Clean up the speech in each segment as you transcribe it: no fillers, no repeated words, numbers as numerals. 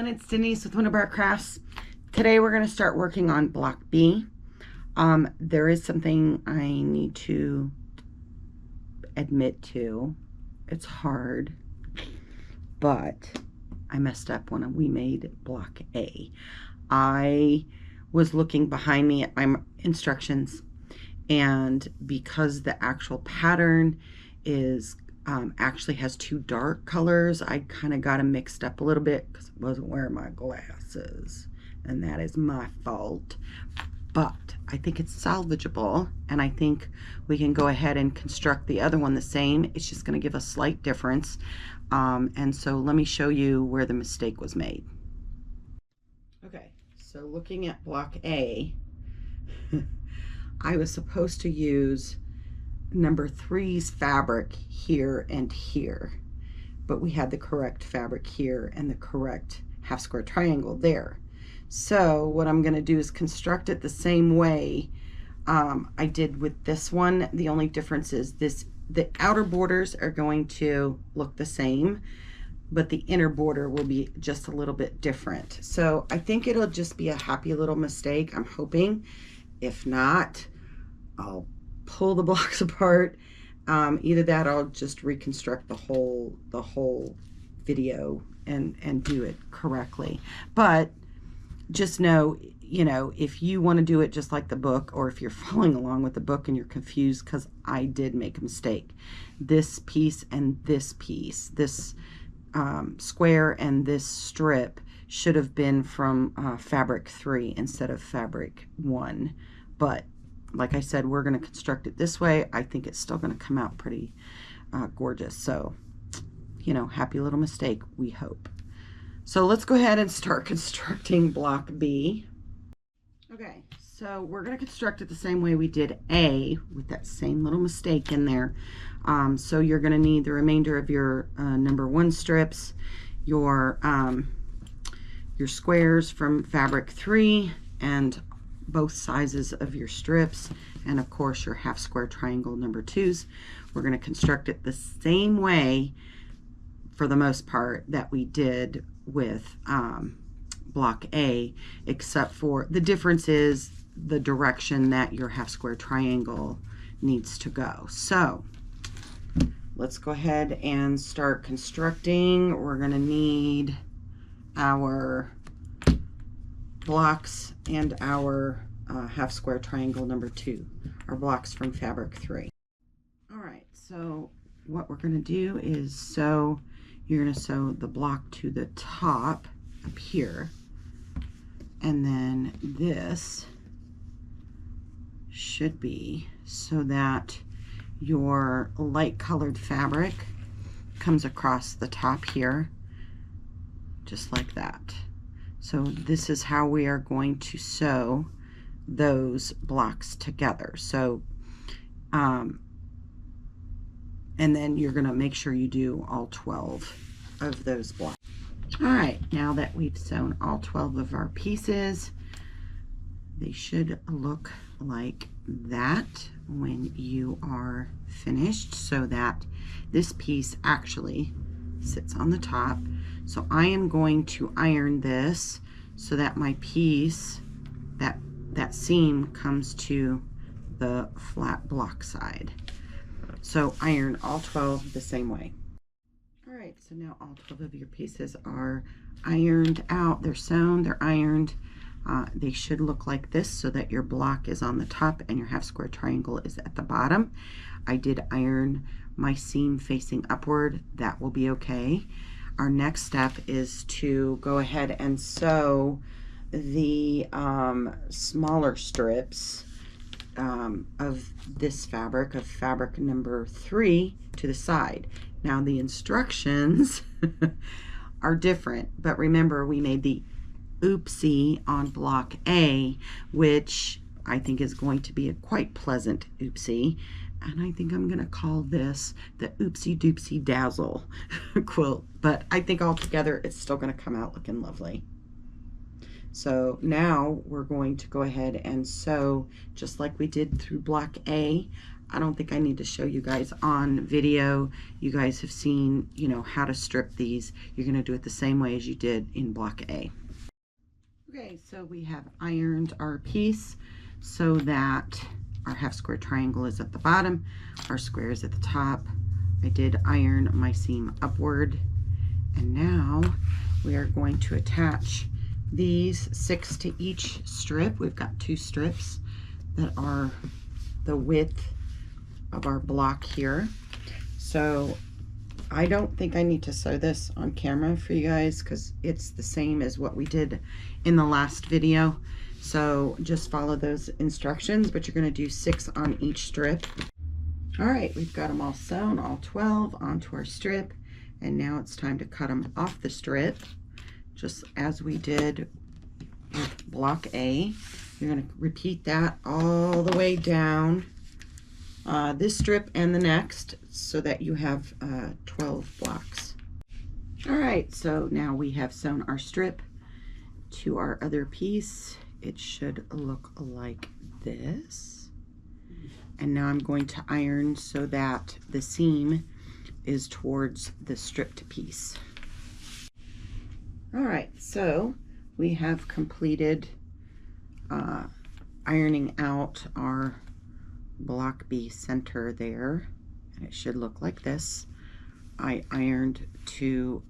It's Denise with Wunderbar Crafts. Today we're going to start working on block B. There is something I need to admit to. It's hard, but I messed up when we made block A. I was looking behind me at my instructions, and because the actual pattern is actually has two dark colors, I kind of got them mixed up a little bit because I wasn't wearing my glasses, and that is my fault. But I think it's salvageable, and I think we can go ahead and construct the other one the same. It's just going to give a slight difference, and so let me show you where the mistake was made. Okay, so looking at block A, I was supposed to use number 3's fabric here and here, but we had the correct fabric here and the correct half square triangle there. So what I'm going to do is construct it the same way I did with this one. The only difference is the outer borders are going to look the same, but the inner border will be just a little bit different. So I think it'll just be a happy little mistake, I'm hoping. If not, I'll pull the blocks apart. Either that, I'll just reconstruct the whole video and do it correctly. But just know, you know, if you want to do it just like the book, or if you're following along with the book and you're confused, because I did make a mistake, this piece and this piece, this square and this strip should have been from fabric 3 instead of fabric 1. But like I said, we're going to construct it this way. I think it's still going to come out pretty gorgeous. So, you know, happy little mistake, we hope. So let's go ahead and start constructing block B. Okay, so we're going to construct it the same way we did A, with that same little mistake in there. So you're going to need the remainder of your number 1 strips, your squares from fabric 3, and both sizes of your strips, and of course your half square triangle number 2s. We're going to construct it the same way for the most part that we did with block A, except for the difference is the direction that your half square triangle needs to go. So let's go ahead and start constructing. We're going to need our blocks and our half square triangle number 2, our blocks from fabric 3. All right, so what we're going to do is you're going to sew the block to the top up here, and then this should be so that your light colored fabric comes across the top here, just like that. So this is how we are going to sew those blocks together. So, and then you're going to make sure you do all 12 of those blocks. All right, now that we've sewn all 12 of our pieces, they should look like that when you are finished, so that this piece actually sits on the top. So I am going to iron this so that my piece, that seam comes to the flat block side. So iron all 12 the same way. All right, so now all 12 of your pieces are ironed out. They're sewn, they're ironed. They should look like this, so that your block is on the top and your half square triangle is at the bottom. I did iron my seam facing upward. That will be okay. Our next step is to go ahead and sew the smaller strips of this fabric, of fabric number 3, to the side. Now the instructions are different, but remember we made the oopsie on block A, which I think is going to be a quite pleasant oopsie. And I think I'm going to call this the Oopsie Doopsie Dazzle quilt. But I think altogether it's still going to come out looking lovely. So now we're going to go ahead and sew just like we did through block A. I don't think I need to show you guys on video. You guys have seen, you know, how to strip these. You're going to do it the same way as you did in block A. Okay, so we have ironed our piece so that our half square triangle is at the bottom, our square is at the top. I did iron my seam upward, and now we are going to attach these 6 to each strip. We've got 2 strips that are the width of our block here. So I don't think I need to sew this on camera for you guys because it's the same as what we did in the last video. So just follow those instructions, but you're going to do 6 on each strip. All right, we've got them all sewn, all 12 onto our strip, and now it's time to cut them off the strip, just as we did with block A. You're going to repeat that all the way down this strip and the next, so that you have 12 blocks. All right, so now we have sewn our strip to our other piece. It should look like this. And now I'm going to iron so that the seam is towards the stripped piece. All right, so we have completed ironing out our block B center there. And it should look like this. I ironed to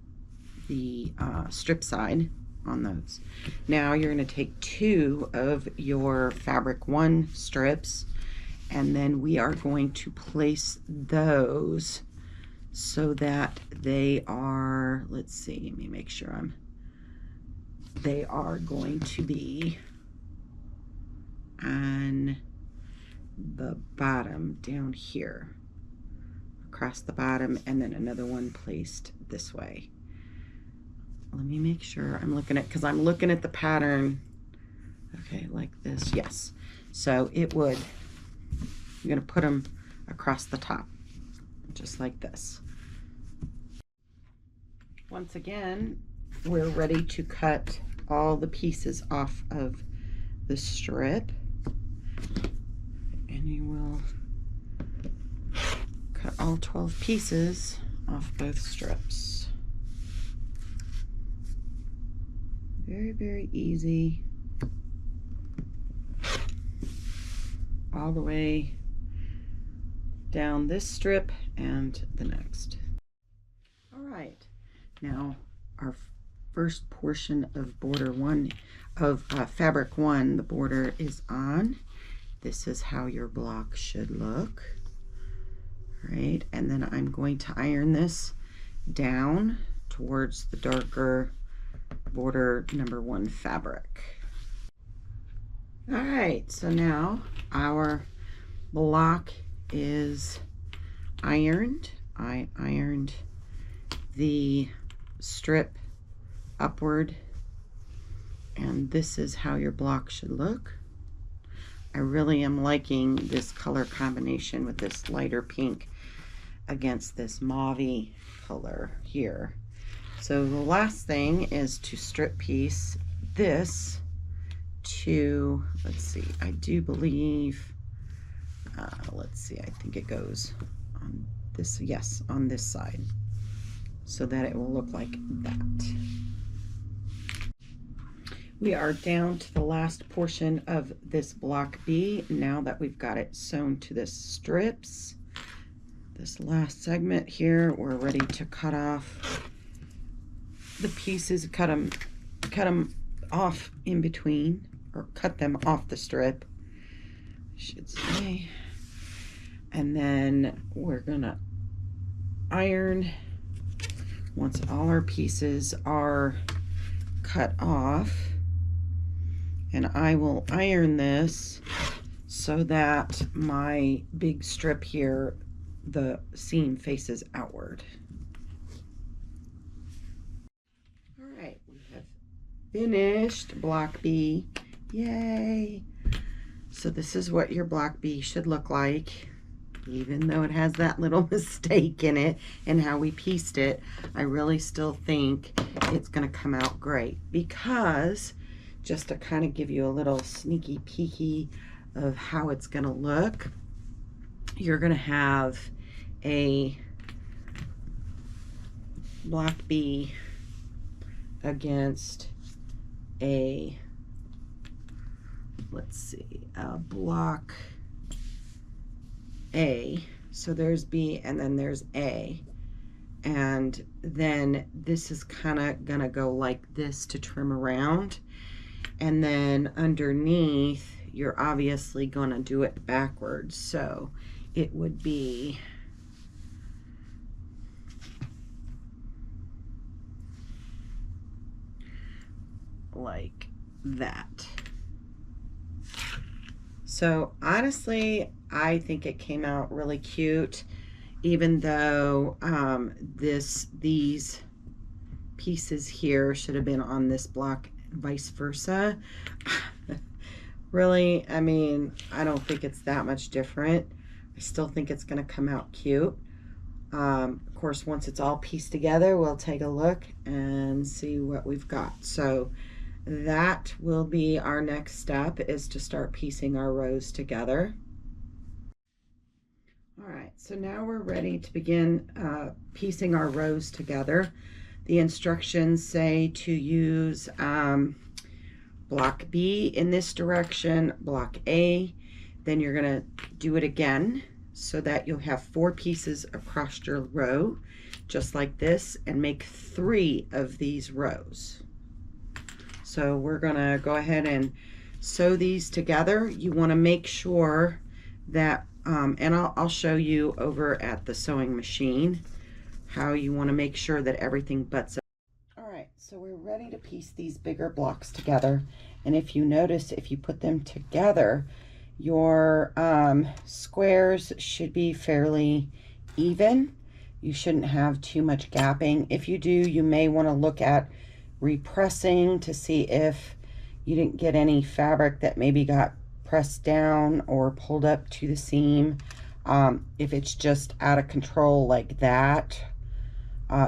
the strip side on those. Now you're going to take 2 of your fabric 1 strips, and then we are going to place those so that they are, let's see, let me make sure they are going to be on the bottom down here, across the bottom, and then another one placed this way. Let me make sure I'm looking at, because I'm looking at the pattern. Okay, like this, yes. So it would, you're going to put them across the top, just like this. Once again, we're ready to cut all the pieces off of the strip. And you will cut all 12 pieces off both strips. Very, very easy. All the way down this strip and the next. All right, now our first portion of border 1 of fabric 1, the border is on. This is how your block should look. All right, and then I'm going to iron this down towards the darker border number 1 fabric. All right, so now our block is ironed. I ironed the strip upward, and this is how your block should look. I really am liking this color combination with this lighter pink against this mauve-y color here. So the last thing is to strip piece this to, let's see, I do believe, let's see, I think it goes on this, yes, on this side, so that it will look like that. We are down to the last portion of this block B now that we've got it sewn to the strips. This last segment here, we're ready to cut off the pieces, cut them off in between, or cut them off the strip, I should say. And then we're gonna iron once all our pieces are cut off. And I will iron this so that my big strip here, the seam faces outward. All right, we have finished block B. Yay! So this is what your block B should look like. Even though it has that little mistake in it and how we pieced it, I really still think it's going to come out great, because just to kind of give you a little sneaky peeky of how it's going to look, you're going to have a block B against a, let's see, a block A. So there's B and then there's A. And then this is kind of gonna go like this to trim around. And then underneath, you're obviously gonna do it backwards. So it would be like that. So honestly, I think it came out really cute, even though these pieces here should have been on this block, vice versa. Really, I mean, I don't think it's that much different. I still think it's going to come out cute. Of course, once it's all pieced together, we'll take a look and see what we've got. So that will be our next step, is to start piecing our rows together. All right, so now we're ready to begin piecing our rows together. The instructions say to use block B in this direction, block A, then you're gonna do it again so that you'll have 4 pieces across your row, just like this, and make 3 of these rows. So we're gonna go ahead and sew these together. You wanna make sure that, and I'll show you over at the sewing machine how you wanna make sure that everything butts up. All right, so we're ready to piece these bigger blocks together. And if you notice, if you put them together, your squares should be fairly even. You shouldn't have too much gapping. If you do, you may wanna look at repressing to see if you didn't get any fabric that maybe got pressed down or pulled up to the seam. If it's just out of control like that,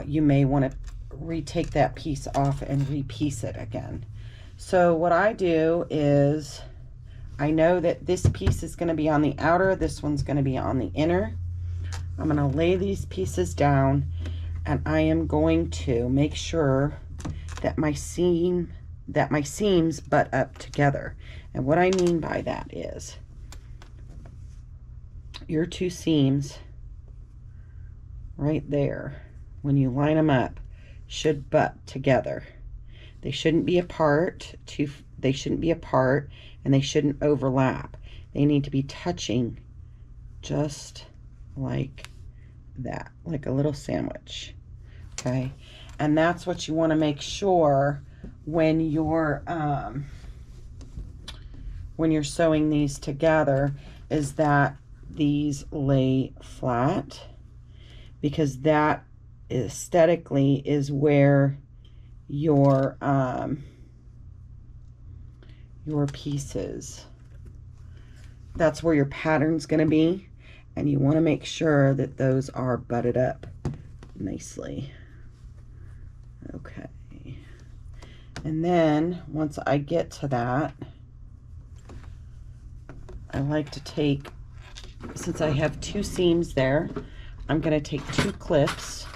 you may want to retake that piece off and repiece it again. So what I do is, I know that this piece is going to be on the outer, this one's going to be on the inner. I'm going to lay these pieces down, and I am going to make sure that my seams butt up together. And what I mean by that is, your 2 seams right there, when you line them up, should butt together. They shouldn't be apart, they shouldn't be apart, and they shouldn't overlap. They need to be touching just like that, like a little sandwich. Okay, and that's what you want to make sure when you're sewing these together, is that these lay flat, because that aesthetically is where your pieces, that's where your pattern's going to be, and you want to make sure that those are butted up nicely. Okay, and then once I get to that, I like to take, since I have 2 seams there, I'm going to take 2 clips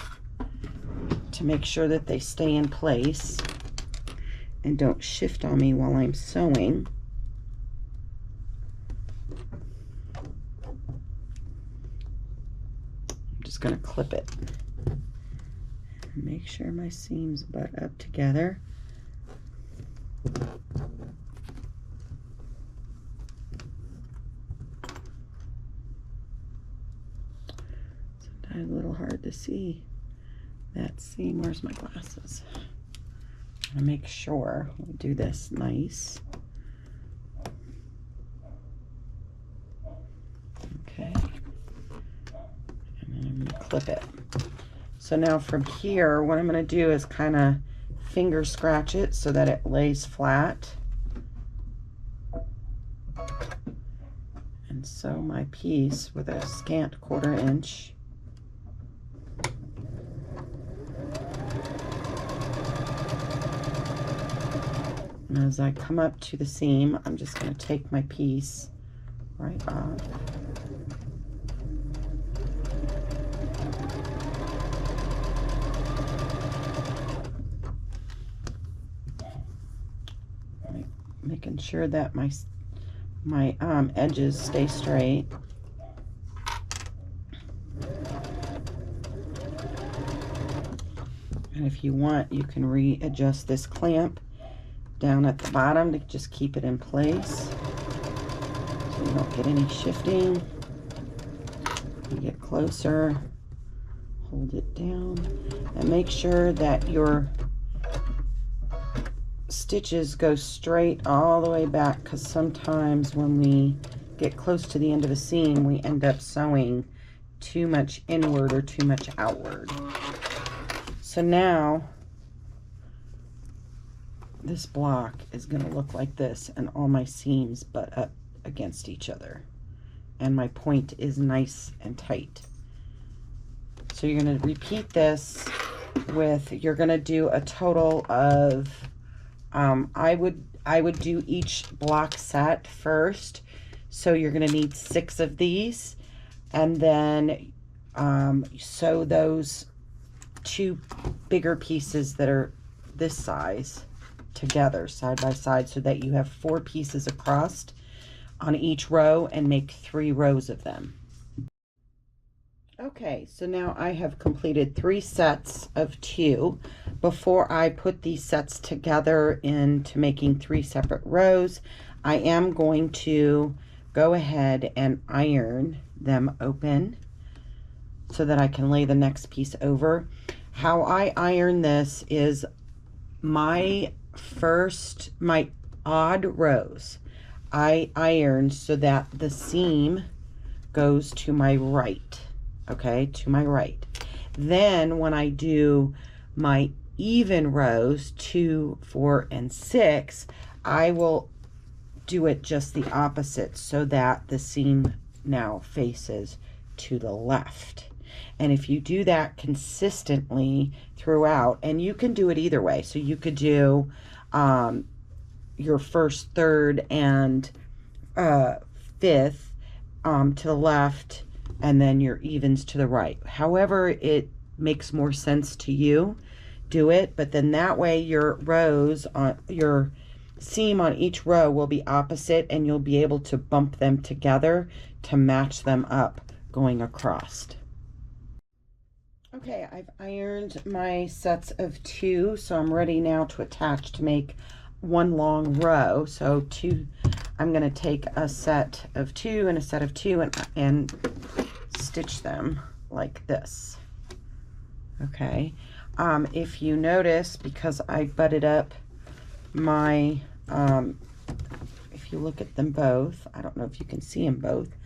to make sure that they stay in place and don't shift on me while I'm sewing. I'm just going to clip it. Make sure my seams butt up together. Sometimes a little hard to see that seam. Where's my glasses? I'm gonna make sure we do this nice. clip it. So now from here, what I'm going to do is kind of finger scratch it so that it lays flat. And sew my piece with a scant 1/4 inch. And as I come up to the seam, I'm just going to take my piece right off. Making sure that my edges stay straight. And if you want, you can readjust this clamp down at the bottom to just keep it in place so you don't get any shifting. You get closer, hold it down, and make sure that your stitches go straight all the way back, because sometimes when we get close to the end of a seam, we end up sewing too much inward or too much outward. So now this block is going to look like this, and all my seams butt up against each other, and my point is nice and tight. So you're going to repeat this with, you're going to do a total of I would do each block set first, so you're going to need 6 of these, and then sew those 2 bigger pieces that are this size together side by side, so that you have 4 pieces across on each row, and make 3 rows of them. Okay, so now I have completed 3 sets of 2. Before I put these sets together into making 3 separate rows, I am going to go ahead and iron them open so that I can lay the next piece over. How I iron this is my odd rows, I iron so that the seam goes to my right. Okay, to my right. Then when I do my even rows 2, 4, and 6, I will do it just the opposite, so that the seam now faces to the left. And if you do that consistently throughout, and you can do it either way, so you could do your first, third, and fifth to the left, and then your evens to the right. However it makes more sense to you, do it. But then that way your rows on your seam on each row will be opposite, and you'll be able to bump them together to match them up going across. Okay, I've ironed my sets of 2, so I'm ready now to attach to make 1 long row. So 2, I'm going to take a set of 2 and a set of 2 and stitch them like this. Okay, if you notice, because I butted up my if you look at them both, I don't know if you can see them both,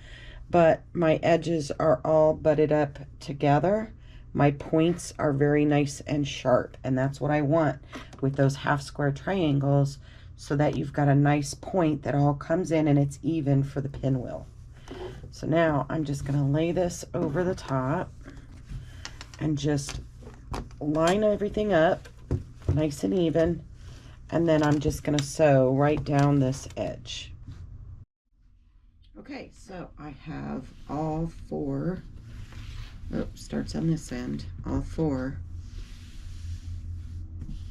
but my edges are all butted up together. My points are very nice and sharp, and that's what I want with those half square triangles, so that you've got a nice point that all comes in and it's even for the pinwheel. So now I'm just going to lay this over the top and just line everything up nice and even, and then I'm just going to sew right down this edge. Okay, so I have all 4, starts on this end, all 4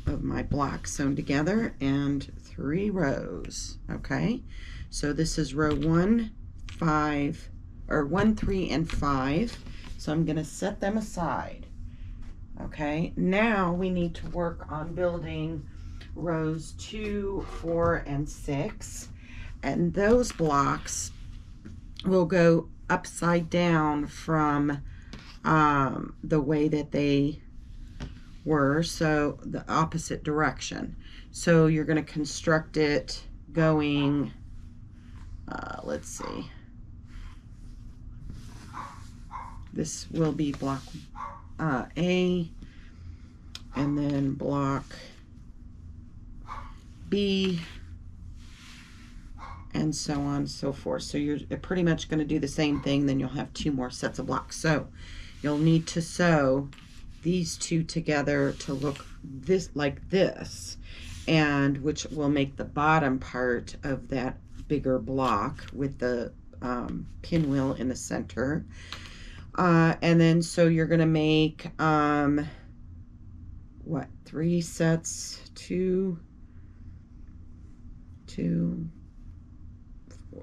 of my blocks sewn together, and 3 rows. Okay, so this is row 1, 5, or 1, 3, and 5. So I'm going to set them aside. Okay, now we need to work on building rows 2, 4, and 6, and those blocks will go upside down from the way that they were, so the opposite direction. So you're going to construct it going, let's see, This will be block A, and then block B, and so on and so forth. So you're pretty much going to do the same thing, then you'll have 2 more sets of blocks. So you'll need to sew these 2 together to look like this, and which will make the bottom part of that bigger block with the pinwheel in the center. And then so you're going to make what, 3 sets, 2,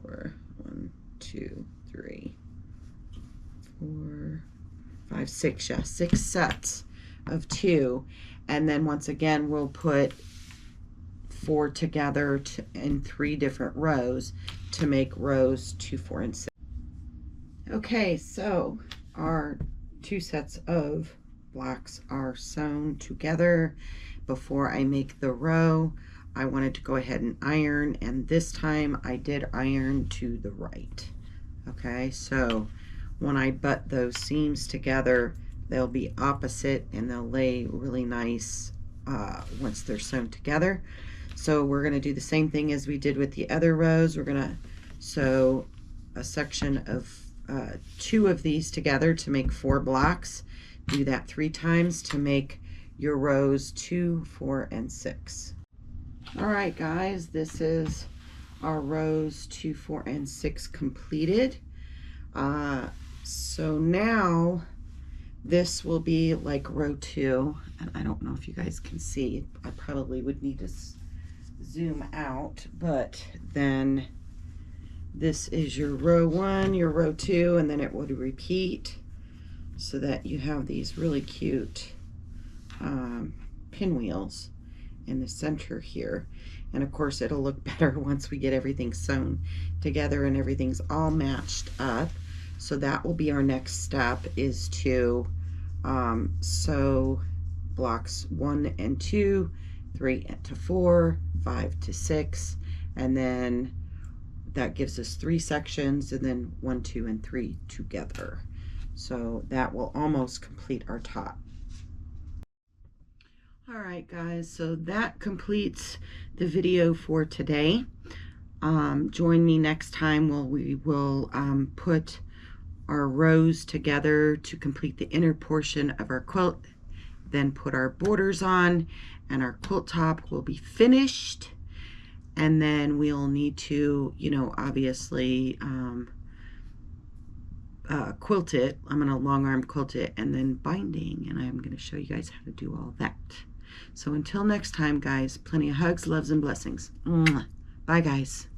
4, 1, 2, 3, 4, 5, 6, yeah, 6 sets of 2, and then once again we'll put 4 together in 3 different rows to make rows 2, 4, and 6. Okay, so our 2 sets of blocks are sewn together. Before I make the row, I wanted to go ahead and iron, and this time I did iron to the right. Okay, so when I butt those seams together, they'll be opposite and they'll lay really nice once they're sewn together. So we're going to do the same thing as we did with the other rows. We're going to sew a section of 2 of these together to make 4 blocks. Do that 3 times to make your rows 2, 4, and 6. All right, guys, this is our rows 2, 4, and 6 completed. So now this will be like row 2, and I don't know if you guys can see. I probably would need to zoom out, but then this is your row 1, your row 2, and then it would repeat so that you have these really cute pinwheels in the center here. And of course it'll look better once we get everything sewn together and everything's all matched up. So that will be our next step, is to sew blocks 1 and 2, 3 to 4, 5 to 6, and then that gives us 3 sections, and then 1, 2, and 3 together. So that will almost complete our top. All right, guys, so that completes the video for today. Join me next time where we will put our rows together to complete the inner portion of our quilt, then put our borders on, and our quilt top will be finished. And then we'll need to, you know, obviously quilt it. I'm going to long arm quilt it, and then binding, and I'm going to show you guys how to do all that. So until next time, guys, plenty of hugs, loves, and blessings. Bye, guys.